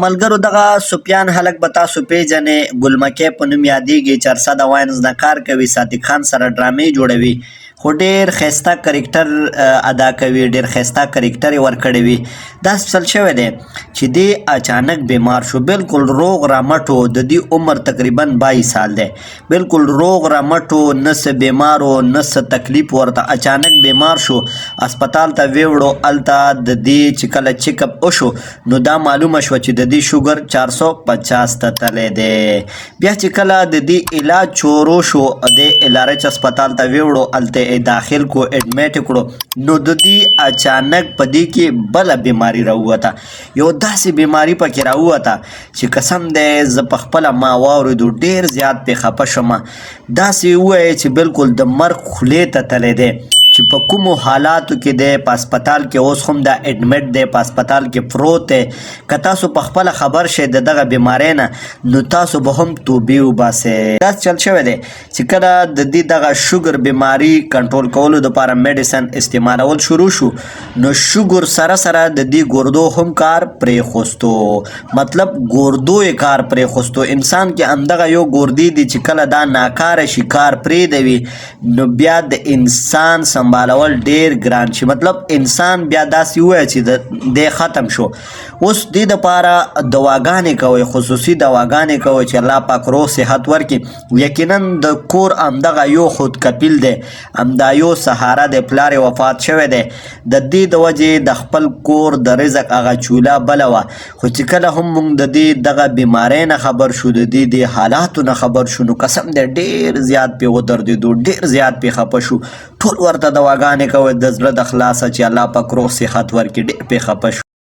ملګرو دغه سفیان هلک به تاسو پیژنې، ګلمکۍ په نوم یادېږي، چرسه د واینز نه کار کوي، صادق خان سره ډرامې جوړوي، خو ډېر ښایسته کرکټر ادا کوي، ډېر ښایسته کرکټر یې ورکړی وي. داسې څل شوی دی چې دی اچانک بیمار شو، بالکل روغ رامټ و، د دې عمر تقریبا 22 سال دی، بالکل روغ رامټ و، نه څه بیمار و نه څه تکلیف ورته، اچانک بیمار شو، هسپتال ته ویوړو. هلته د دې چې کله چیک اپ وشو نو دا معلومه شوه چې د دې شوګر 450 ته تللی دی. بیا چې کله د دې علاج شروع شو، د الارچ هسپتال ته ویوړو، هلته داخل کو، اډمیټ کړو، نو د دې اچانک په دې کې بله بیماري راووته، یو داسې بیماري پکې راووته چې قسم دی زه په خپله ما واورېدو ډېر زیات پې خفه شومه. داسې ووایې چې بالکل د مرګ خولې ته تللی دی، چې په کومو حالاتو کې دی، په هسپتال کې اوس هم دا اډمیټ دی، په هسپتال کې پروت دی. که تاسو په خپله خبر شئ د دغه بیمارۍ نه نو تاسو به هم توبې وباسئ. داسې چل شوی دی چې کله د دې دغه شوګر بیماري کنټرول کولو دپاره میډیسن استعمالول شروع شو نو شوګر سره سره د دې ګردو هم کار پرېښوستو، مطلب ګردو یې کار پرېښوستو. انسان کې همدغه یو ګردې دي چې کله دا ناکاره شي، کار پرېږدوي، نو بیا د انسان سنبالول ډیر ګران شي، مطلب انسان بیا داسې ووایي چې دی ختم شو. اوس دې دپاره دواګانې کوئ، خصوصي دواګانې کوئ چې الله پاک روغ صحت ورکړي. یقینا د کور همدغه یو خود کپیل دی، همدا یو سهاره دی، پلار یې وفات شوی دی، د دې د وجې د خپل کور د رزق هغه چوله بله وه، خو چې کله هم موږ د دې دغه بیمارۍ نه خبر شو، د دې د حالاتو نه خبر شو، نو قسم دی ډېر زیات پې ودردېدو، ډېر زیات پې خفه شو. ټول ورته دواګانې کوئ د زړه د خلاصه چې الله پاک روغ صحت ورکړي، ډېر پې خفه شو.